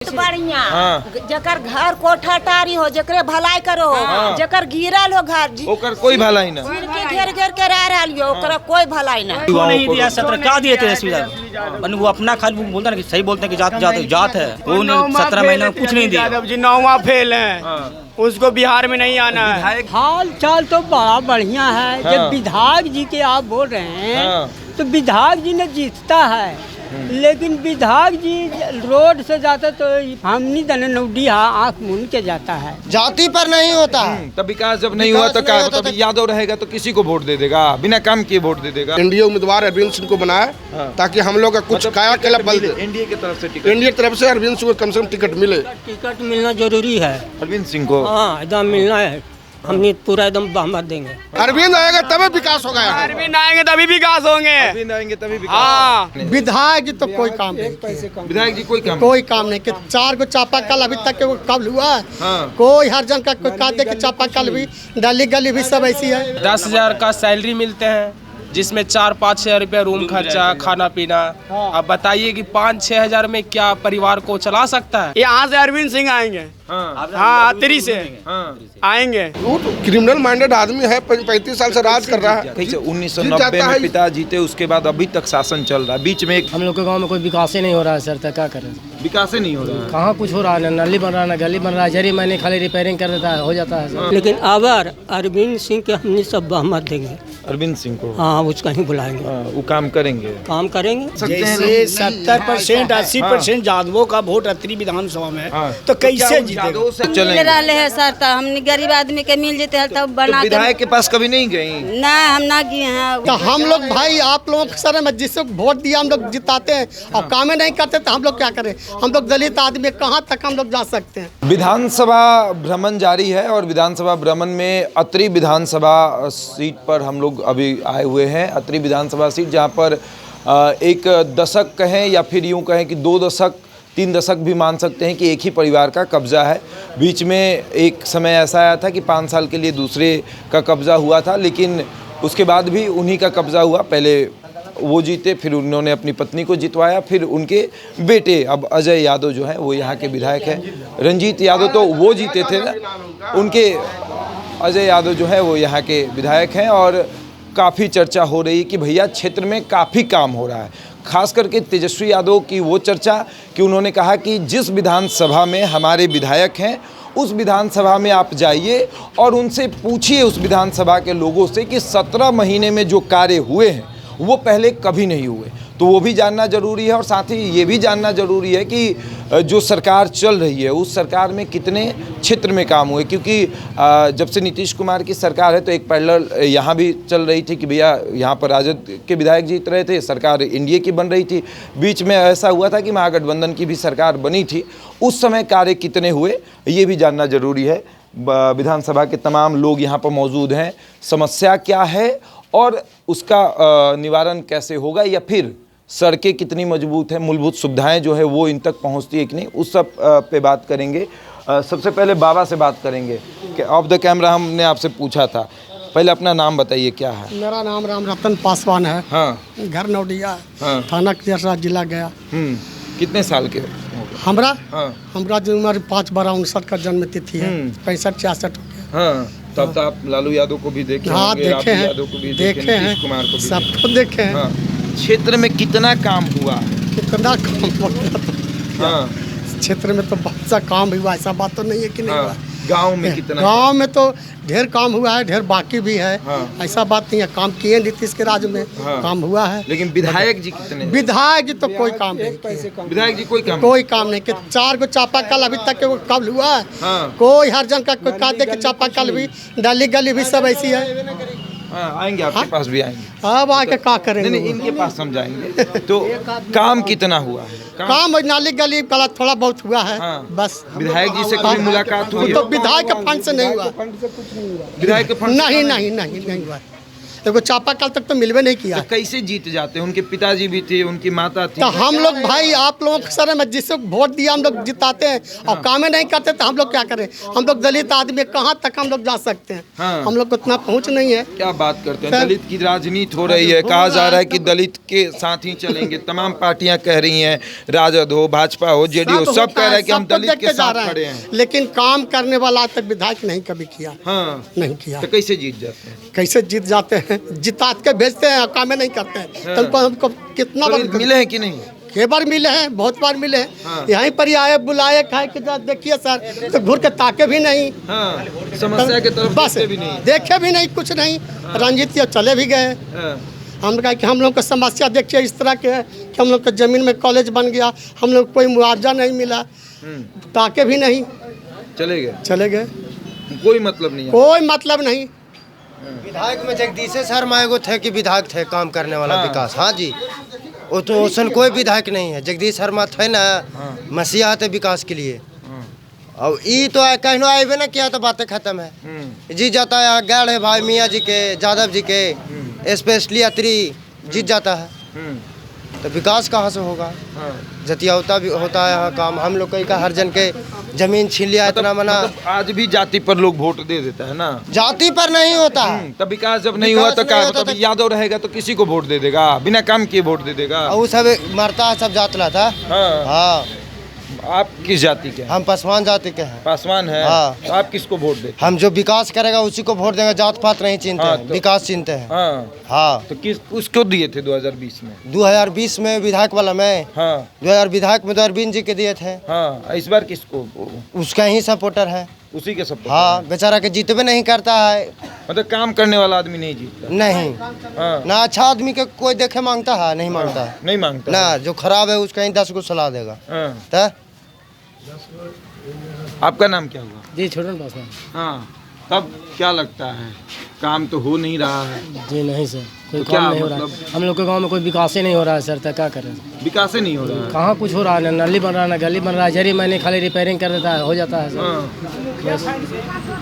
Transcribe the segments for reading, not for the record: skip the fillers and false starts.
बढ़िया जकर घर कोठा टारी हो, जकरे भलाई करो, जकर गिरल हो घर ओकर कोई भलाई ना, घेर घेर के रह रहा लियो, ओकरा कोई भलाई ना। वो नहीं दिया 17 क्या दिए थे सुविधा, वो अपना खाली बोलता ना, सही बोलते हैं कि जात है, वो 17 महीने में कुछ नहीं दिया। जी 9वां फेल है, उसको बिहार में नहीं आना है। हाल चाल तो बड़ा बढ़िया है। जब विधायक जी के आप बोल रहे हैं तो विधायक जी ने जीतता है, लेकिन विधायक जी रोड से जाता तो हम नहीं जाने नौडी आँख मूंद के जाता है, जाति पर नहीं होता है। तब विकास जब नहीं हुआ तो क्या, तब यादव रहेगा तो किसी को वोट दे देगा, बिना काम किए वोट दे देगा। एनडीए उम्मीदवार अरविंद सिंह को बनाया ताकि हम लोग का कुछ काया केला बल दे। एनडीए की तरफ से टिकट, एनडीए की तरफ से अरविंद सिंह को कम से कम टिकट मिले। टिकट मिलना जरूरी है अरविंद सिंह को, हाँ एकदम मिलना है, हम पूरा एकदम बहुमत देंगे। अरविंद आएगा तभी विकास होगा, अरविंद आएंगे तभी विकास होंगे। अरविंद आएंगे तभी हाँ विधायक जी तो कोई काम नहीं, विधायक जी कोई काम नहीं कि 4 गो चापाकल अभी तक वो कब हुआ है। कोई हर जन का कोई कादे के चापाकल भी गली गली भी सब ऐसी है। 10,000 का सैलरी मिलते हैं, जिसमें 4-5 हज़ार रुपया रूम खर्चा, खाना पीना। अब बताइए कि 5-6 हज़ार में क्या परिवार को चला सकता है? यहाँ से अरविंद सिंह आएंगे, हाँ तिरी से आएंगे। वो तो क्रिमिनल माइंडेड आदमी है, 35 साल से राज कर रहा है। 1990 में पिता जीते, उसके बाद अभी तक शासन चल रहा है। बीच में हम लोग के गांव में कोई विकास ही नहीं हो रहा है सर, तो क्या करें? विकास ही नहीं हो रहा है, कहाँ कुछ हो रहा है, ना नाली बन रहा है, ना गली बन रहा है। जरी मैंने खाली रिपेयरिंग कर देता है, हो जाता है सर। लेकिन अगर अरविंद सिंह के हमने सब बहुमत देंगे, अरविंद सिंह को, हाँ उसका ही बुलाएंगे, वो काम करेंगे, काम करेंगे। जैसे 70% 80% यादवों का वोट अत्रि विधानसभा में है, तो कैसे जीतेगा? मिल रहे है सर, तो हमने गरीब आदमी के मिल जेते हैं तब बना। विधायक के पास कभी नहीं गई ना, हम ना गए हैं। तो हम लोग भाई आप लोग सर में जिससे वोट दिया हम लोग जिताते हैं और काम नहीं करते तो हम लोग क्या करें? हम लोग दलित आदमी कहाँ तक हम लोग जा सकते हैं? विधानसभा भ्रमण जारी है और विधानसभा भ्रमण में अत्रि विधानसभा सीट पर हम लोग अभी आए हुए हैं। अत्रि विधानसभा सीट जहां पर एक दशक कहें या फिर यूं कहें कि 2 दशक 3 दशक भी मान सकते हैं कि एक ही परिवार का कब्जा है। बीच में एक समय ऐसा आया था कि 5 साल के लिए दूसरे का कब्जा हुआ था, लेकिन उसके बाद भी उन्हीं का कब्जा हुआ। पहले वो जीते, फिर उन्होंने अपनी पत्नी को जितवाया, फिर उनके बेटे अब अजय यादव जो है वो यहाँ के विधायक हैं। रंजीत यादव तो वो जीते थे ना, उनके अजय यादव जो है वो यहाँ के विधायक हैं। और काफ़ी चर्चा हो रही है कि भैया क्षेत्र में काफ़ी काम हो रहा है, खास करके तेजस्वी यादव की वो चर्चा कि उन्होंने कहा कि जिस विधानसभा में हमारे विधायक हैं उस विधानसभा में आप जाइए और उनसे पूछिए उस विधानसभा के लोगों से कि 17 महीने में जो कार्य हुए हैं वो पहले कभी नहीं हुए। तो वो भी जानना ज़रूरी है और साथ ही ये भी जानना ज़रूरी है कि जो सरकार चल रही है उस सरकार में कितने क्षेत्र में काम हुए, क्योंकि जब से नीतीश कुमार की सरकार है तो एक पैरेलल यहाँ भी चल रही थी कि भैया यहाँ पर राजद के विधायक जीत रहे थे, सरकार एनडीए की बन रही थी। बीच में ऐसा हुआ था कि महागठबंधन की भी सरकार बनी थी, उस समय कार्य कितने हुए ये भी जानना ज़रूरी है। विधानसभा के तमाम लोग यहाँ पर मौजूद हैं, समस्या क्या है और उसका निवारण कैसे होगा, या फिर सड़कें कितनी मजबूत हैं, मूलभूत सुविधाएं जो है वो इन तक पहुंचती है कि नहीं, उस सब पे बात करेंगे। सबसे पहले बाबा से बात करेंगे कि ऑफ द कैमरा हमने आपसे पूछा था, पहले अपना नाम बताइए क्या है? मेरा नाम राम रतन पासवान है। हाँ, घर नौडिया, थाना केसरा, जिला गया। कितने साल के? हमरा जो उम्र 5/12/59 का जन्म तिथि है, 65-66 हो गया। हाँ, तब तो आप लालू यादव को भी देखे हाँ, होंगे, देखे हैं, यादव को भी देखे हैं, नीतीश कुमार को भी सबको देखे हैं। हाँ, क्षेत्र में कितना काम हुआ है? कितना काम हो गया? हाँ, क्षेत्र में तो बहुत सा काम हुआ, ऐसा बात तो नहीं है कि नहीं हुआ। गांव में कितना? गांव में तो ढेर काम हुआ है, ढेर बाकी भी है। ऐसा बात नहीं है, काम किए नीतीश के राज में काम हुआ है। लेकिन विधायक जी कितने? विधायक जी तो कोई काम नहीं, विधायक जी कोई काम नहीं कि 4 गो चापाकल अभी तक वो कब हुआ है। कोई हर जन का कोई कादे के चापाकल भी गली गली भी सब ऐसी है। आएंगे आपके पास भी आएंगे, अब आके क्या करेंगे? नहीं इनके पास हम जाएंगे। तो काम कितना हुआ है? काम नाली गली वाला थोड़ा बहुत हुआ है। बस विधायक जी से कोई मुलाकात हुई? तो विधायक के फंड से नहीं हुआ, विधायक के फंड नहीं हुआ। देखो चापाकल तक तो मिलवे नहीं किया। तो कैसे जीत जाते हैं? उनके पिताजी भी थे, उनकी माता थी। तो हम लोग भाई आप लोगों के सर में जिसको वोट दिया हम लोग जिताते हैं और काम नहीं करते तो हम लोग क्या करें? हम लोग दलित आदमी कहाँ तक हम लोग जा सकते हैं? हाँ। हम लोग को इतना पहुँच नहीं है। क्या बात करते हैं? दलित की राजनीति हो रही है, कहा जा रहा है कि दलित के साथ ही चलेंगे। तमाम पार्टियां कह रही हैं, राजद हो, भाजपा हो, जेडीयू, सब कह रहे हैं कि हम दलित के साथ खड़े हैं। लेकिन काम करने वाला आज तक विधायक नहीं कभी किया। हाँ, नहीं किया। तो कैसे जीत जाते हैं? कैसे जीत जाते हैं? जिता के भेजते हैं और काम नहीं करते हैं। तो हमको कितना बार मिले हैं कि नहीं? कई बार मिले हैं, बहुत बार मिले हैं। हाँ। यहीं पर ही आए, बुलाए, खाए के देखिए सर, तो घूर के ताके भी नहीं। हाँ, समस्या के तरफ बस देखते भी नहीं। देखे भी नहीं, कुछ नहीं। रंजीत जी चले भी गए। हाँ, हम कहा कि हम लोग का समस्या देखिए इस तरह के है कि हम लोग का ज़मीन में कॉलेज बन गया, हम लोग कोई मुआवजा नहीं मिला, ताके भी नहीं, चले गए। चले गए। कोई मतलब नहीं है। कोई मतलब नहीं। विधायक में जगदीश शर्मा एगो थे कि विधायक थे काम करने वाला विकास। हाँ जी, वो तो ओसन कोई विधायक नहीं है। जगदीश शर्मा थे ना, मसीहा थे विकास के लिए। अब ये तो कहनो आए ना किया तो बातें खत्म है। जीत जाता है यहाँ गैर है भाई मियाँ जी के, यादव जी के, स्पेशली अत्री जीत जाता है। तो विकास कहाँ से होगा? जतिया भी होता है यहाँ काम। हम लोग का हर जन के जमीन छीन लिया इतना मना। आज भी जाति पर लोग वोट दे देता है ना? जाति पर नहीं होता। तब विकास जब नहीं हुआ तो क्या मतलब? यादव रहेगा तो किसी को वोट दे देगा, बिना काम किए वोट दे देगा। वो सब मरता है, सब जातला था। हाँ। आप किस जाति के हैं? हम पासवान जाति के हैं। पासवान है। हाँ। तो आप किसको वोट देते? हम जो विकास करेगा उसी को वोट देंगे। जात पात नहीं चिंते हाँ, हैं, तो, विकास चिंते हैं। हाँ। हाँ। तो किस उसको दिए थे 2020 में? 2020 में विधायक वाला में। हाँ। 2000 विधायक में तो अरविंद जी के दिए थे। हाँ, इस बार किसको? उसका ही सपोर्टर है। उसी के सपोर्टर। हाँ, बेचारा के जीतबे नहीं करता है। मतलब काम करने वाला आदमी नहीं जीतता? नहीं। हाँ। ना अच्छा आदमी के कोई देखे मांगता है, नहीं मांगता है। नहीं मांगता ना, जो खराब है उसका ही 10 को सलाह देगा। हाँ। आपका नाम क्या हुआ? जी छोटन पासवान। हाँ, तब क्या लगता है? काम तो हो नहीं रहा है। जी नहीं सर, कोई तो काम क्या नहीं हो रहा मतलब? है। हम लोग के गांव में कोई विकास ही नहीं हो रहा है सर, तो क्या करें? विकास ही नहीं हो रहा है। कहाँ कुछ हो रहा है? ना नाली बन रहा है, ना गली बन रहा है। जरी मैंने खाली रिपेयरिंग कर देता है, हो जाता है सर। बस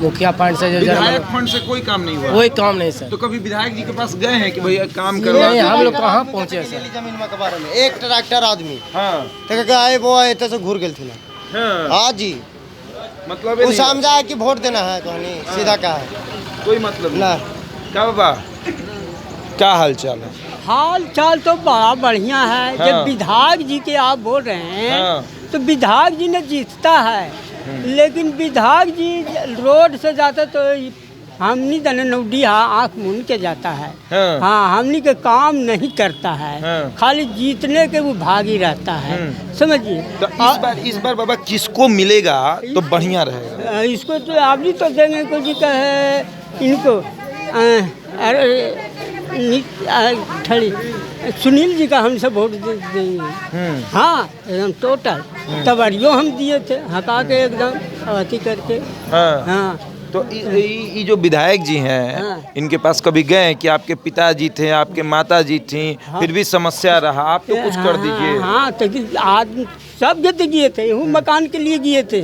मुखिया फंड से जो विधायक फंड से कोई काम नहीं हुआ? कोई काम नहीं सर। तो कभी विधायक जी के पास गए हैं कि भैया काम करो? नहीं, हम लोग कहाँ पहुँचे सर। जमीन के बारे में एक ट्रैक्टर आदमी हाँ। आए वो आए से घूर गए थे। हाँ जी, मतलब वो समझा कि वोट देना है, कहानी सीधा क्या है, कोई मतलब ना। क्या बाबा, क्या हाल चाल है? हाल चाल तो बड़ा बढ़िया है। हाँ। जब विधायक जी के आप बोल रहे हैं हाँ। तो विधायक जी ने जीतता है, लेकिन विधायक जी रोड से जाते तो हमनी दने नौडी आँख मूंद के जाता है। हाँ। हाँ, हमनी के काम नहीं करता है। हाँ। खाली जीतने के वो भागी रहता है, समझिए। तो इस बार बाबा किसको मिलेगा तो बढ़िया रहेगा? इसको तो आप भी तो देंगे को जी का है इनको ठड़ी सुनील जी का हमसे वोट देंगे। हाँ, एकदम टोटल तबरियो हम दिए थे, हटा के एकदम अथी करके। हाँ। हाँ। तो ये जो विधायक जी हैं, हाँ। इनके पास कभी गए कि आपके पिताजी थे, आपके माता जी थी, फिर भी समस्या रहा, आप तो कुछ कर दीजिए। हाँ, तो आज सब गए गए थे, वो मकान के लिए गए थे,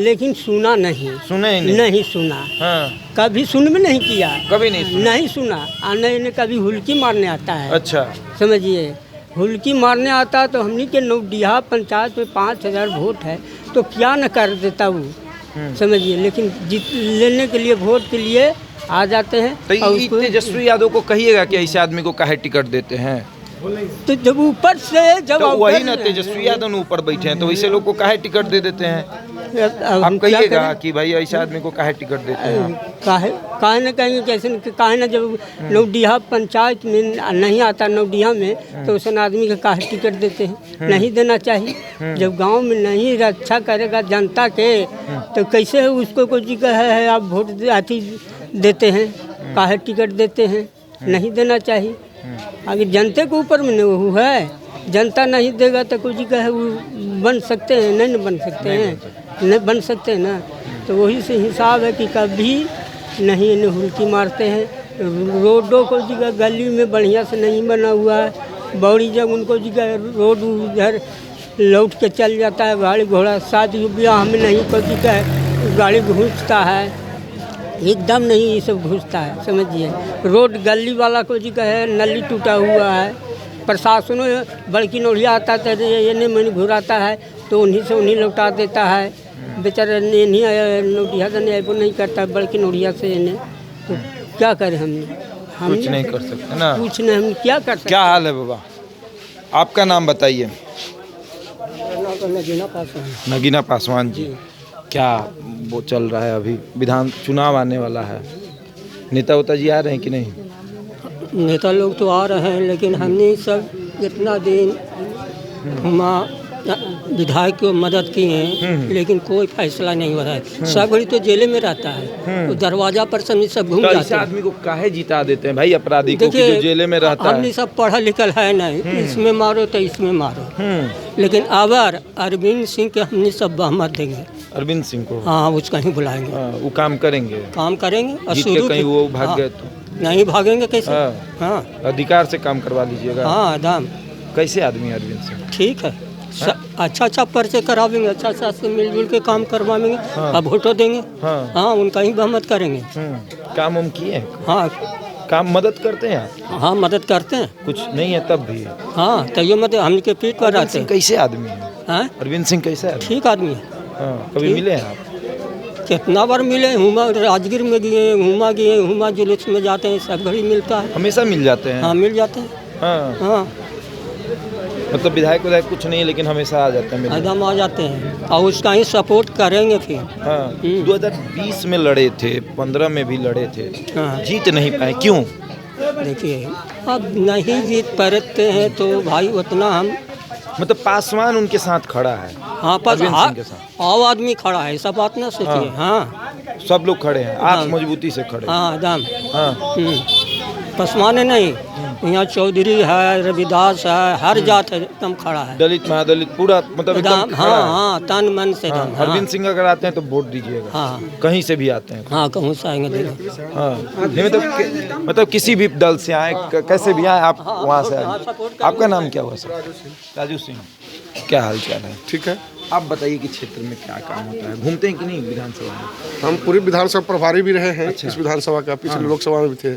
लेकिन सुना नहीं। सुने ही नहीं सुना। हाँ। कभी सुन भी नहीं किया। कभी नहीं सुना? नहीं सुना। और नहीं कभी हुल्की मारने आता है। अच्छा। समझिए, हुल्की मारने आता तो हमनी के नौडिया पंचायत में 5000 वोट है, तो क्या न कर देता वो, समझिए। लेकिन जीत लेने के लिए, वोट के लिए आ जाते हैं। तो तेजस्वी यादव को कहिएगा कि ऐसे आदमी को काहे टिकट देते हैं? तो जब ऊपर से जब तो वही ना, तेजस्वी यादव ऊपर बैठे हैं, तो वैसे लोग को काहे टिकट दे देते हैं? आप कहिएगा कि भाई ऐसे आदमी को काहे टिकट देते हैं? काहे न कहेंगे, कैसे काहे न, जब नौडिया पंचायत में नहीं आता, नौडिया में, तो उस आदमी का काहे टिकट देते हैं? नहीं देना चाहिए। जब गांव में नहीं रक्षा करेगा जनता के, तो कैसे उसको कुछ है आप वोट अथी देते हैं, काहे टिकट देते हैं? नहीं देना चाहिए। अगर जनता के ऊपर में वो है, जनता नहीं देगा तो कुछ कहे वो बन सकते हैं? नहीं बन सकते हैं, नहीं बन सकते हैं ना। तो वही से हिसाब है कि कभी नहीं इन्हें हुल्की मारते हैं। रोडों को जगह गली में बढ़िया से नहीं बना हुआ है, बौड़ी जब उनको जगह रोड उधर लौट के चल जाता है, गाड़ी घोड़ा शादी ब्याह में नहीं को जगह गाड़ी घूसता है, एकदम नहीं ये सब घुसता है, समझिए। रोड गली वाला को जी कहे नली टूटा हुआ है, प्रशासन बड़की नोढ़िया आता है ये नहीं मैंने घुराता है तो उन्हीं से उन्हीं लौटा देता है। बेचारा नहीं नोढ़िया तो नहीं करता बड़की नोढ़िया से इन्हें, तो क्या करें हम कुछ नहीं कर सकते ना, कुछ नहीं, हम क्या कर सकते। क्या हाल है बाबा? आपका नाम बताइए। नगीना पासवान जी, क्या वो चल रहा है अभी? विधान चुनाव आने वाला है, नेता उता जी आ रहे हैं कि नहीं? नेता लोग तो आ रहे हैं लेकिन हमने सब इतना दिन घुमा विधायक को मदद की हैं लेकिन कोई फैसला नहीं हो रहा है। सब घड़ी तो जेल में रहता है, तो दरवाजा पर सब घूम तो जाते ऐसे हैं। आदमी को काहे जिता देते हैं भाई, अपराधी को, कि जो जेल में रहता है? हमने सब पढ़ा लिखल है नहीं, इसमें मारो तो इसमें मारो, लेकिन अगर अरविंद सिंह के हमने सब बहुमत देंगे। अरविंद सिंह को? हाँ, उसका ही बुलाएंगे। वो काम करेंगे, काम करेंगे और जीत के शुरू कहीं वो भाग गए तो नहीं भागेंगे कैसे? हाँ, अधिकार से काम करवा लीजिएगा। हाँ दाम कैसे आदमी है अरविंद सिंह? ठीक है, अच्छा पर्चे करावेंगे, अच्छा से मिलजुल के काम करवाएंगे, अब वोटो देंगे। हाँ, उनका ही बहुमत करेंगे। काम हम किए हैं? हाँ, काम मदद करते हैं आप? हाँ मदद करते हैं, कुछ नहीं है तब भी? हाँ तैयो मदद हमके पीठ पर रहते हैं। कैसे आदमी है? हाँ, अरविंद सिंह कैसे आदमी? ठीक आदमी है। कभी मिले हैं आप? कितना बार मिले, हुमा राजगीर में गए, हुमा जुलूस में जाते हैं, सब घड़ी मिलता है। हमेशा मिल जाते हैं? हाँ मिल जाते हैं। हाँ, मतलब विधायक कुछ नहीं लेकिन हमेशा आ जाते हैं? एकदम आ जाते हैं और उसका ही सपोर्ट करेंगे फिर। हाँ, 2020 में लड़े थे, 15 में भी लड़े थे, जीत नहीं पाए, क्यों? देखिए अब नहीं जीत पाते हैं तो भाई उतना हम, मतलब पासवान उनके साथ खड़ा है? हाँ, पर और आदमी खड़ा है, ऐसा बात ना सोचिए। हाँ, सब लोग खड़े हैं, आप मजबूती से खड़े? हाँ एकदम। पासवान नहीं, यहाँ चौधरी है, रविदास है, हर जात है, एकदम खड़ा है। दलित महादलित पूरा मतलब एकदम खड़ा है। हाँ, तन मन से। अरविंद सिंह अगर आते हैं तो वोट दीजिएगा? हाँ, कहीं से भी आते हैं? हाँ, कहूँ से आएंगे। हाँ, मतलब किसी भी दल से आए, कैसे भी आए, आप वहाँ से आए। आपका नाम क्या हुआ सर? राजू सिंह। क्या हाल चाल है? ठीक है। आप बताइए कि क्षेत्र में क्या काम होता है, घूमते हैं कि नहीं विधानसभा में? हम पूरी विधानसभा प्रभारी भी रहे हैं। अच्छा। इस विधानसभा का, पिछले लोकसभा में भी थे।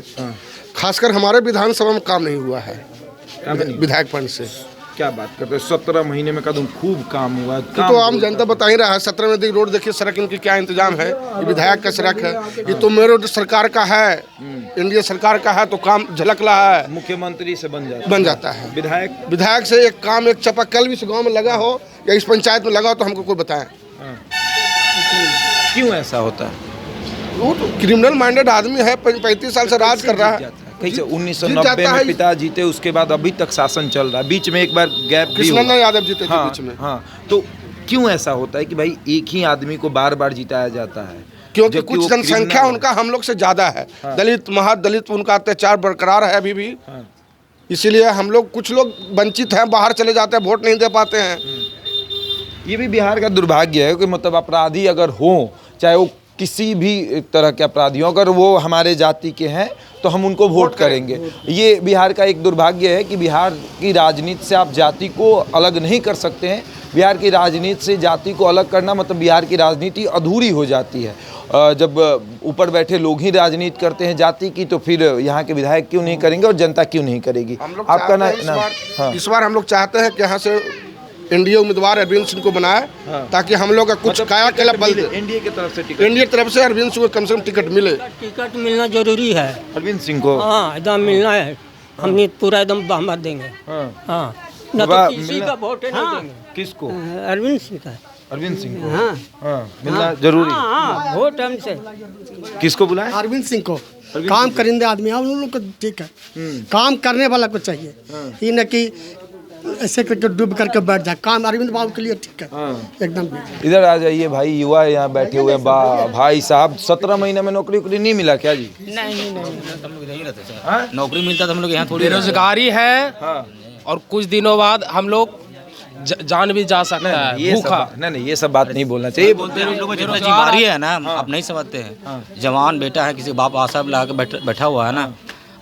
खासकर हमारे विधानसभा में काम नहीं हुआ है विधायक पद से। क्या बात करते हैं, 17 महीने में कदम खूब काम हुआ। तो आम जनता बता ही रहा है, 17 में रोड देखिए, सड़क इनकी क्या इंतजाम है। ये विधायक का सड़क है, ये तो मेरे सरकार का है, एनडीए सरकार का है, तो काम झलक रहा है। मुख्यमंत्री से बन जाता है। विधायक से एक काम, एक चापाकल भी इस गाँव में लगा हो या इस पंचायत में लगा हो तो हमको कोई बताएं। क्यों ऐसा होता है? वो तो क्रिमिनल माइंडेड आदमी है, 35 साल से राज कर रहा है। कैसे 1990 में पिता जीते, उसके बाद अभी तक शासन चल रहा है, बीच में एक बार गैप भी हुआ। कृष्णा यादव जीते थे बीच में। हाँ, तो क्यों ऐसा होता है कि भाई एक ही आदमी को बार बार जिताया जाता है? क्योंकि कुछ जनसंख्या उनका हम लोग से ज्यादा है। दलित महादलित उनका अत्याचार बरकरार है अभी भी, इसीलिए हम लोग, कुछ लोग वंचित हैं, बाहर चले जाते हैं, वोट नहीं दे पाते हैं। ये भी बिहार का दुर्भाग्य है कि मतलब अपराधी अगर हो, चाहे वो किसी भी तरह के अपराधी हो, अगर वो हमारे जाति के हैं तो हम उनको वोट करेंगे। ये बिहार का एक दुर्भाग्य है कि बिहार की राजनीति से आप जाति को अलग नहीं कर सकते हैं। बिहार की राजनीति से जाति को अलग करना मतलब बिहार की राजनीति अधूरी हो जाती है। जब ऊपर बैठे लोग ही राजनीति करते हैं जाति की, तो फिर यहाँ के विधायक क्यों नहीं करेंगे और जनता क्यों नहीं करेगी? आपका नाम? इस बार हम लोग चाहते हैं कि यहाँ से एनडीए उम्मीदवार अरविंद सिंह को बनाए, ताकि हम लोग का कुछ कायाकल्प बल दे। एनडीए की तरफ से टिकट? एनडीए तरफ से अरविंद सिंह को कम से कम टिकट मिले। टिकट मिलना जरूरी है अरविंद सिंह को। हाँ, एकदम मिलना है, हमने पूरा एकदम बहुमत देंगे। हाँ, न तो किसी का वोट नहीं देंगे। किसको? अरविंद सिंह का। अरविंद सिंह को? हाँ, मिलना जरूरी। हाँ, वोट हमसे। किसको बुलाए? अरविंद सिंह को। काम करेंगे आदमी है, उन लोग को ठीक है, काम करने वाला को चाहिए, ये न कि ऐसे करके डूब करके बैठ जाए। काम अरविंद बाबू के लिए ठीक है एकदम। इधर आ जाइए भाई, युवा यहाँ बैठे हुए हैं। भाई साहब, 17 महीने में नौकरी नहीं मिला क्या जी? नहीं, हम लोग इधर ही रहते सर। नौकरी मिलता तो हम लोग यहाँ थोड़ी बेरोजगारी है। और कुछ दिनों बाद हम लोग जान भी जा सकता है भूखा। नहीं, ये सब बात नहीं बोलना चाहिए। बीमारी है ना, आप नहीं समझते हैं। जवान बेटा है, किसी बाप आशा लगा के बैठा हुआ है ना,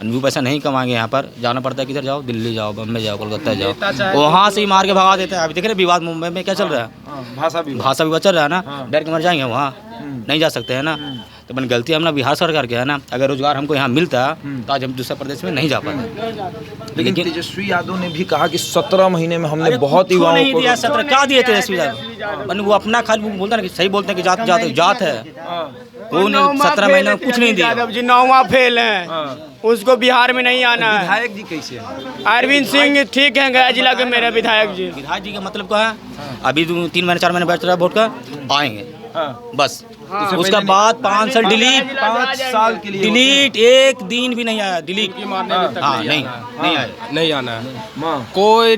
वो पैसा नहीं कमाएंगे, यहाँ पर जाना पड़ता है। किधर जाओ, दिल्ली जाओ, बम्बई जाओ, कोलकाता जाओ, वहाँ से ही मार के भगा देते हैं। अभी देख रहे विवाद मुंबई में क्या चल रहा है, भाषा विवाद चल रहा है ना, डर के मर जाएंगे वहाँ। नहीं जा सकते हैं ना। तो मैंने गलती हम ना बिहार सरकार के है ना, अगर रोजगार हमको यहाँ मिलता तो आज हम दूसरे प्रदेश में नहीं जा पाते। लेकिन तेजस्वी यादव ने भी कहा कि 17 महीने में हमने बहुत युवाओं नहीं को दिया 17 क्या दिए तेजस्वी यादव? मैंने वो अपना खाली बोलता ना कि सही बोलते हैं कि जात है, वो 17 महीने में कुछ नहीं दिया। यादव जी 9वां फेल है, उसको बिहार में नहीं आना है। विधायक जी कैसे हैं? अरविंद सिंह ठीक है, गया जिला के मेरे विधायक जी। विधायक जी का मतलब क्या है? अभी 3 महीने 4 महीने बैठ रहा है वोट का, आएंगे बस। उसका बाद 5 साल डिलीट, 5 साल के लिए डिलीट, एक दिन भी नहीं आया डिलीट। हाँ नहीं आया, नहीं आना है। कोई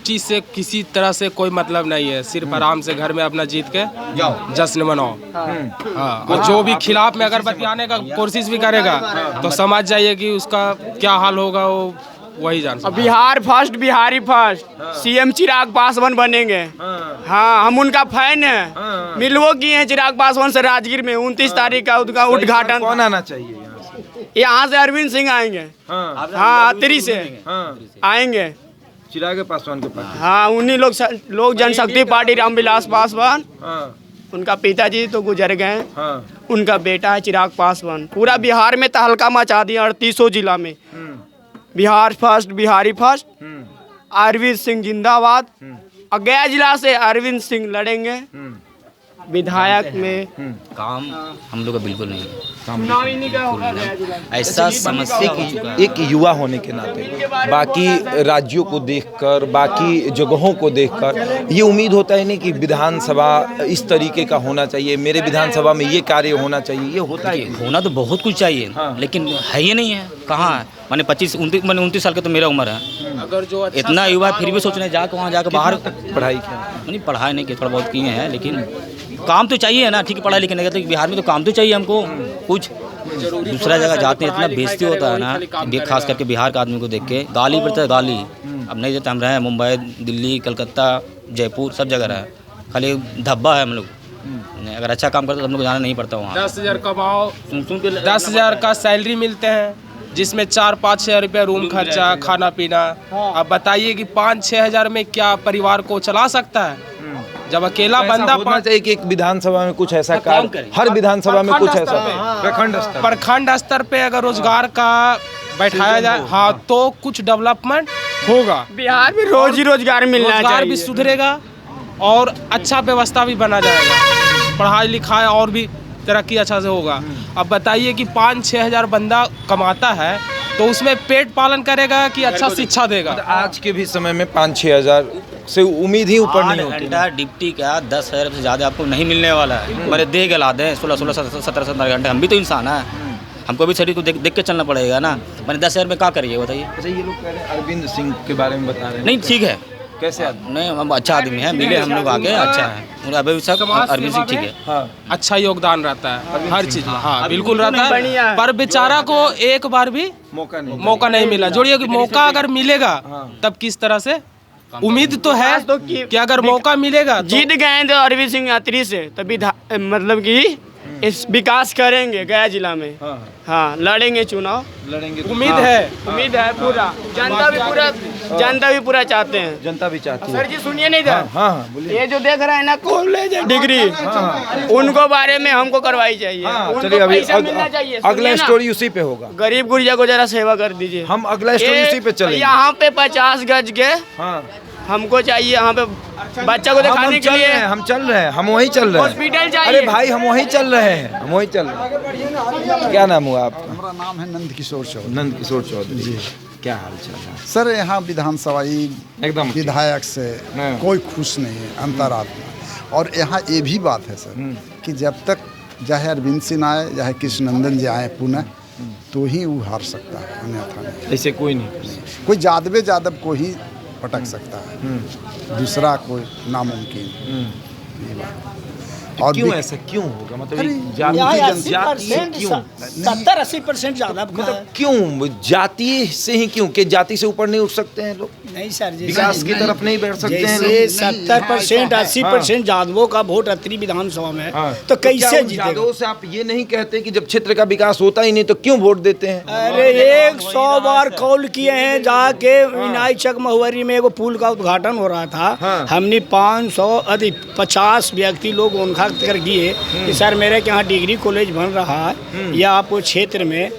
चीज से किसी तरह से कोई मतलब नहीं है, सिर्फ आराम से घर में अपना जीत के जश्न मनाओ। हाँ, और जो भी खिलाफ में अगर बतियाने का कोशिश भी करेगा तो समझ जाइए कि उसका क्या हाल होगा, वो वही जान सकता है। Bihar first, Bihari first, CM Chirag Paswan बनेंगे। हाँ, हम उनका फैन है। मिलवो किए हैं चिराग पासवान से राजगीर में 29 तारीख का उनका उद्घाटन। कौन आना चाहिए यहाँ से अरविंद सिंह आएंगे। हाँ, अतरी से आएंगे चिराग पासवान के पास। हाँ, उन्हीं लोग जनशक्ति पार्टी रामविलास पासवान, उनका पिताजी तो गुजर गए, उनका बेटा है चिराग पासवान। पूरा बिहार में तहलका मचा दिया 38 जिला में। बिहार फर्स्ट, बिहारी फर्स्ट, अरविंद सिंह जिंदाबाद। और गया जिला से अरविंद सिंह लड़ेंगे विधायक में। काम हम लोग का बिल्कुल नहीं है, चुनाव इन्हीं का होगा गया जिला में। ऐसा समस्या एक युवा होने के नाते बाकी राज्यों को देखकर, बाकी जगहों को देखकर ये उम्मीद होता है नहीं कि विधानसभा इस तरीके का होना चाहिए, मेरे विधानसभा में ये कार्य होना चाहिए। ये होता है, होना तो बहुत कुछ चाहिए, लेकिन है ही नहीं है। कहाँ है? मैंने 29 साल का तो मेरा उम्र है। अगर जो इतना युवा फिर भी सोच रहे हैं जाकर वहाँ जाकर बाहर पढ़ाई किया नहीं, पढ़ाई नहीं की, थोड़ा बहुत किए हैं, लेकिन काम तो चाहिए ना। ठीक है, पढ़ाई लिखने का तो बिहार में तो काम तो चाहिए हमको कुछ। दूसरा जगह जाते हैं इतना बेइज्जती होता है ना, खास करके बिहार के आदमी को देख के गाली पड़ता है, गाली। अब नहीं देते, हम रहे मुंबई, दिल्ली, कलकत्ता, जयपुर, सब जगह रहे, खाली धब्बा है हम लोग। अगर अच्छा काम करते तो हम लोग जाना नहीं पड़ता वहाँ। 10,000 कमाओ, 10,000 का सैलरी मिलते हैं, जिसमें 4-5 हज़ार रुपया रूम खर्चा, खाना पीना। अब बताइए कि 5-6 हज़ार में क्या परिवार को चला सकता है? जब अकेला बंदा होना चाहिए कि एक विधानसभा में कुछ ऐसा कार्य, हर विधानसभा में कुछ ऐसा प्रखंड स्तर पे अगर रोजगार का बैठाया जाए, हाँ, तो कुछ डेवलपमेंट होगा। बिहार में रोजगार मिलना चाहिए, रोजगार भी सुधरेगा और अच्छा व्यवस्था भी बना जाएगा, पढ़ाई लिखाई और भी तरक्की अच्छा से होगा। अब बताइए कि 5-6 हज़ार बंदा कमाता है तो उसमें पेट पालन करेगा कि अच्छा शिक्षा देगा? आज के भी समय में 5-6 हज़ार से उम्मीद ही ऊपर नहीं होती। घंटा डिप्टी का 10,000 से ज़्यादा आपको नहीं मिलने वाला है। मेरे देह गला दें 16, 17 घंटे, हम भी तो इंसान हैं, हमको भी शरीर को देख के चलना पड़ेगा ना। मैंने 10,000 में क्या करिए बताइए? अच्छा, ये लोग कह रहे हैं अरविंद सिंह के बारे में बता रहे हैं। नहीं, ठीक है, कैसे आदमी? नहीं, हम अच्छा आदमी है, मिले हम लोग आके, अच्छा है अरविंद सिंह, ठीक है। हाँ, अच्छा योगदान रहता है हर चीज में। हाँ, बिल्कुल रहता है, पर बेचारा को एक बार भी मौका नहीं मिला। जोड़िए कि मौका अगर मिलेगा तब किस तरह से, उम्मीद तो है कि अगर मौका मिलेगा जीत गए तो अरविंद सिंह यात्री से, तभी मतलब कि इस विकास करेंगे गया जिला में। हाँ, लड़ेंगे चुनाव, लड़ेंगे। उम्मीद है पूरा। जनता भी पूरा चाहते हैं, जनता भी चाहती है। सर जी सुनिए नहीं था। हाँ, बोलिए। ये जो देख रहे हैं ना कॉलेज डिग्री, उनको बारे में हमको करवाई चाहिए। चलिए, अभी मिलना चाहिए। अगला स्टोरी उसी पे होगा। गरीब गुरिया को जरा सेवा कर दीजिए। हम अगला स्टोरी उसी पे चलेंगे। यहाँ पे 50 गज के हमको चाहिए, यहाँ पे बच्चा को दिखाने के लिए। हम चल रहे हैं, हम वहीं चल रहे हैं। हॉस्पिटल चाहिए। अरे भाई, हम वहीं चल रहे हैं, हम वहीं चल रहे हैं। क्या नाम हुआ आपका? हमारा नाम है नंद किशोर चौधरी। नंद किशोर चौधरी जी, क्या हाल चाल है? सर, यहाँ विधानसभा एकदम विधायक से कोई खुश नहीं है, अंतरात्मा। और यहाँ ये भी बात है सर कि जब तक चाहे अरविंद सिंह आए, चाहे कृष्णनंदन जी आए पुनः, तो ही वो हार सकता है, अन्यथा नहीं। ऐसे कोई नहीं, कोई यादव को ही पटक सकता है, दूसरा कोई नामुमकिन। ये बात। और क्यों ऐसा क्यों होगा? मतलब 70-80% ज़्यादा, मतलब क्यों जाति से ही क्यों? कि जाति से ऊपर नहीं उठ सकते हैं लोग? नहीं सर जी, विकास की तरफ नहीं बढ़ सकते हैं लोग? 70% 80% यादवों का वोट अतरी विधानसभा में, तो कैसे जीतेगा? यादवों से आप ये नहीं कहते कि जब क्षेत्र का विकास होता ही नहीं तो क्यों वोट देते हैं? अरे 100 बार कॉल किए हैं, जाके विनायक चक महुवरी में एगो पुल का उद्घाटन हो रहा था, हमने 50 व्यक्ति लोग उनका दस्तखत कर दिए कि सर मेरे के यहाँ डिग्री कॉलेज बन रहा है या आपको क्षेत्र में,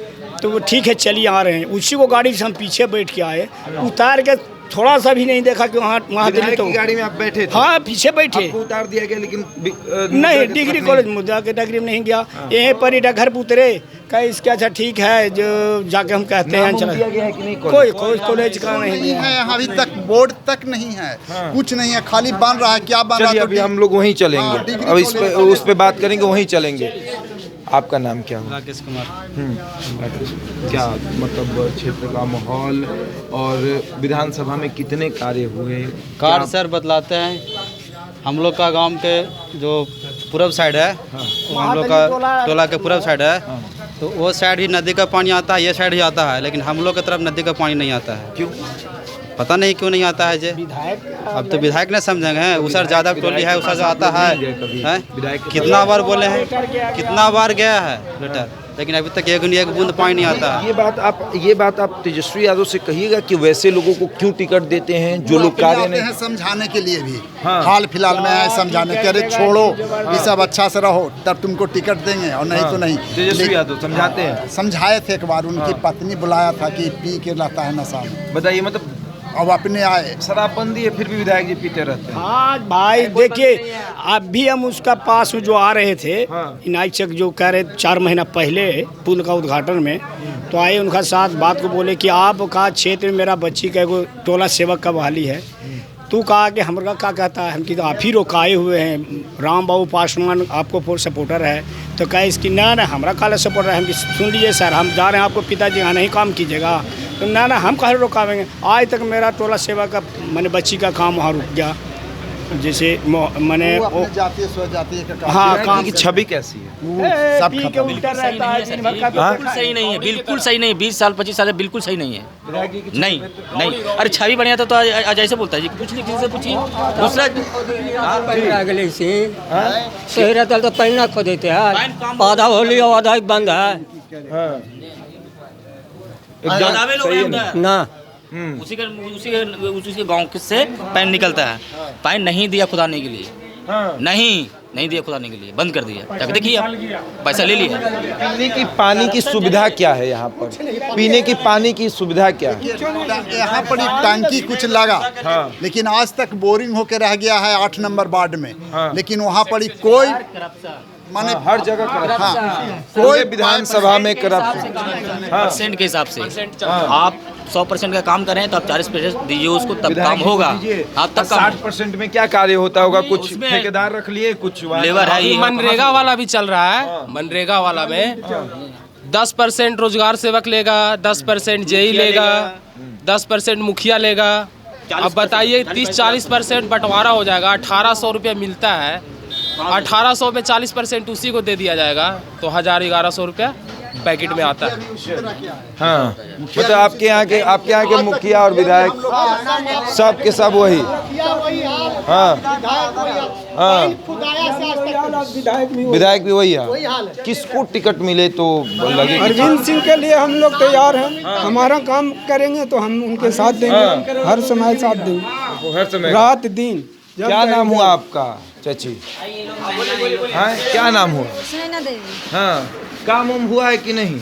तो वो ठीक है चलिए आ रहे हैं। उसी को गाड़ी से हम पीछे बैठ के आए, उतार के थोड़ा सा भी नहीं देखा कि वहाँ दिल्ली तो गाड़ी में आप बैठे थे? हाँ पीछे बैठे। आपको उतार दिया गया लेकिन नहीं डिग्री कॉलेज मुद्दा के डिग्री में नहीं गया, यहीं पर ही घर पे उतरे। कहीं इसके अच्छा ठीक है जो जाके हम कहते हैं चला कोई कॉलेज का नहीं है, अभी तक बोर्ड तक नहीं है, कुछ नहीं है, खाली बन रहा है। क्या बन रहा है? अभी हम लोग वहीं चलेंगे, अब उस पे बात करेंगे, वहीं चलेंगे। आपका नाम क्या हुआ? राकेश कुमार। क्या मतलब क्षेत्र का माहौल और विधानसभा में कितने कार्य हुए? कार्य सर बतलाते हैं, हम लोग का गांव के जो पूर्व साइड है, हम लोग का टोला के पूर्व साइड है, तो वो साइड ही नदी का पानी आता है, ये साइड ही आता है, लेकिन हम लोग की तरफ नदी का पानी नहीं आता है। क्यों? पता नहीं क्यों नहीं आता है जे। अब तो विधायक ने समझेंगे, उसर ज़्यादा टोली है, उसर जो आता है, कितना बार बोले हैं, कितना बार गया है लेटर, लेकिन अभी तक एक बूंद पानी नहीं आता है। ये बात आप तेजस्वी यादव से कहिएगा कि वैसे लोगों को क्यों टिकट देते हैं जो लोग कार्य नहीं हैं, समझाने के लिए भी। हाल फिलहाल में आए समझाने के, अरे छोड़ो ये सब, अच्छा से रहो तब तुमको टिकट देंगे, और नहीं तो नहीं। तेजस्वी यादव समझाते हैं? समझाए थे एक बार, उनकी पत्नी बुलाया था कि पी के रहता है नशा में। बताइए, मतलब अब अपने आए, शराबबंदी है फिर भी विधायक जी पीते रहते हैं। हाँ भाई देखिए, अभी हम उसका पास जो आ रहे थे, इनाई चक जो कह रहे 4 महीना पहले पुल का उद्घाटन में, तो आए उनका साथ बात को बोले कि आपका क्षेत्र में मेरा बच्ची का एगो टोला सेवक का बहाली है। तू कहा कि हमरा क्या कहता है, हम कि आप ही रोकाए हुए हैं, राम बाबू पासवान आपको फुल सपोर्टर है, तो कहे इसकी ना हमारा काला सपोर्टर है। हम कि सुन लीजिए सर, हम जा रहे हैं, आपको पिताजी यहाँ नहीं काम कीजिएगा, तो ना हम कहाँ रोकावेंगे। आज तक मेरा टोला सेवा का मैंने बच्ची का काम वहाँ रुक गया, जैसे मैंने जातीय स्वजातीय का हाँ काम की छवि कैसी है? सब बिल्कुल सही नहीं है, बिल्कुल सही नहीं। 20 साल 25 साल बिल्कुल सही नहीं है। नहीं नहीं, अरे छवि बढ़िया तो अजय से बोलता है जी, पूछ ली किसी से पूछिए। दूसरा अगले से शहर तल तो पैना खो देते हैं, आधा होली और आधा बंद है ना। उसी के गांव से पैन निकलता है, पैन नहीं दिया खुदाने के लिए, नहीं दिया खुदाने के लिए, बंद कर दिया। जाके देखिए आप, पैसा ले लिया। पीने की पानी की सुविधा क्या है यहाँ पर? पीने की पानी की सुविधा क्या है? यहाँ पर टंकी कुछ लगा, लेकिन आज तक बोरिंग होके रह गया है 8 नंबर वार्ड में, लेकिन वहाँ पर कोई माने हर जगह कोई विधानसभा में करप्शन परसेंट के हिसाब से आप 100% का काम करें तो आप 40% दीजिए उसको, तब काम होगा। आप तक 60% में क्या कार्य होता होगा? कुछ ठेकेदार रख लिए, कुछ लेबर है। मनरेगा वाला भी चल रहा है, मनरेगा वाला में 10% रोजगार सेवक लेगा, 10% जेई लेगा, 10% मुखिया लेगा। अब बताइए 30-40% बंटवारा हो जाएगा, 1800 रुपया मिलता है, 1800 में 40% उसी को दे दिया जाएगा, तो 1000-1100 रुपया पैकेट में आता है। हाँ, मतलब आपके यहाँ के मुखिया और विधायक सब के सब वही। हाँ, विधायक भी वही है। किसको टिकट मिले तो लगे? अरविंद सिंह के लिए हम लोग तैयार हैं, हमारा काम करेंगे तो हम उनके साथ देंगे, हर समय साथ देंगे, हर समय, रात दिन। क्या नाम हुआ आपका चाची? हाँ, क्या नाम हुआ? हाँ, काम उम हुआ है कि नहीं?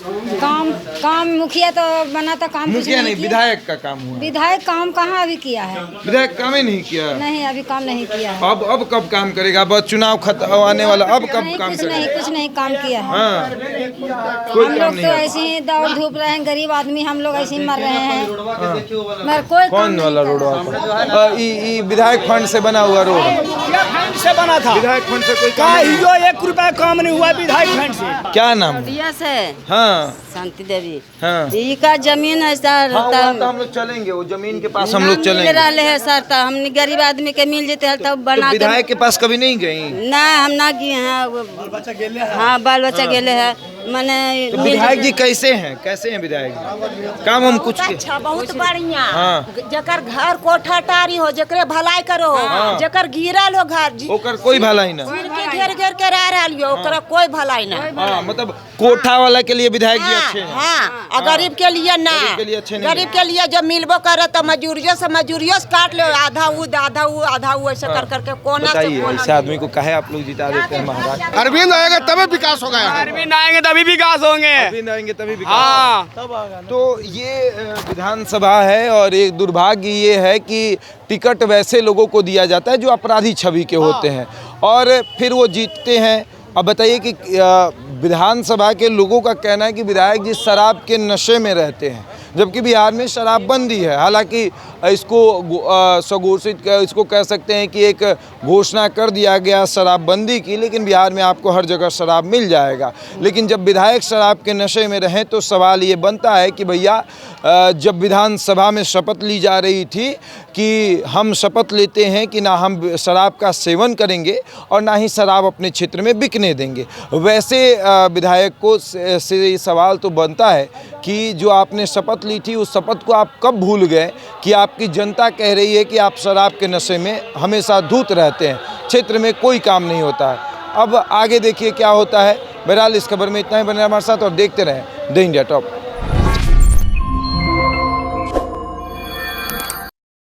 काम मुखिया तो बना था, काम मुखिया नहीं, विधायक का काम हुआ। विधायक काम कहाँ अभी किया है? विधायक काम ही नहीं किया। नहीं, अभी काम नहीं किया है। अब कब काम करेगा? अब चुनाव खत्म आने वाला, अब कब काम करेगा? कुछ नहीं काम किया है। हाँ, हम लोग तो ऐसे ही दौड़ धूप रहे हैं, गरीब आदमी हम लोग ऐसे ही मर रहे हैं। कोई कौन वाला रोड? विधायक फंड से बना हुआ रोड? फंड से बना था, विधायक फंड से कोई जो 1 रुपया काम नहीं हुआ विधायक फंड से। क्या नाम? हाँ, शांति देवी। हाँ, ये का जमीन है सर, तो हम लोग चलेंगे, वो जमीन के पास हम लोग चलेंगे। रहे है सर, तो हमने गरीब आदमी के मिल जेते है तब बना। विधायक के पास कभी नहीं गई? ना, हम ना गए हैं। हाँ, बाल बच्चा गेले है, मैंने तो विधायक जी कैसे हैं विधायक जी? काम हम कुछ के अच्छा बहुत बढ़िया। हाँ। जकर घर कोठा टारी हो, जकरे भलाई करो, हाँ। जकर गिरल हो घर, ओकर कोई भलाई ना, घेर घेर के रह रही हो, ओकरा कोई भलाई ना। हाँ, मतलब कोठा वाला के लिए विधायक जी अच्छे हैं। हाँ, और गरीब के लिए ना, गरीब के लिए अच्छे नहीं गरीब के लिए जब मिलबो करे तो मजूरियों से काट लो, आधा वो ऐसे कर करके कोना से बताइए कोना। ऐसे आदमी को काहे आप लोग जिता देते हैं महाराज? अरविंद आएगा तभी विकास होगा। अरविंद आएंगे तभी विकास होंगे। अरविंद आएंगे तभी विकास हाँ। होगा। तो ये विधानसभा है और एक दुर्भाग्य ये है कि टिकट वैसे लोगों को दिया जाता है जो अपराधी छवि के होते हैं और फिर वो जीतते हैं। अब बताइए कि विधानसभा के लोगों का कहना है कि विधायक जी शराब के नशे में रहते हैं, जबकि बिहार में शराबबंदी है। हालांकि इसको स्वघोषित इसको कह सकते हैं कि एक घोषणा कर दिया गया शराबबंदी की, लेकिन बिहार में आपको हर जगह शराब मिल जाएगा। लेकिन जब विधायक शराब के नशे में रहें तो सवाल ये बनता है कि भैया जब विधानसभा में शपथ ली जा रही थी कि हम शपथ लेते हैं कि ना हम शराब का सेवन करेंगे और ना ही शराब अपने क्षेत्र में बिकने देंगे, वैसे विधायक को से सवाल तो बनता है कि जो आपने शपथ ली थी उस शपथ को आप कब भूल गए कि आपकी जनता कह रही है कि आप शराब के नशे में हमेशा धूत रहते हैं, क्षेत्र में कोई काम नहीं होता है। अब आगे देखिए क्या होता है। बहरहाल इस खबर में इतना ही, बने हमारे साथ और देखते रहें द इंडिया टॉप।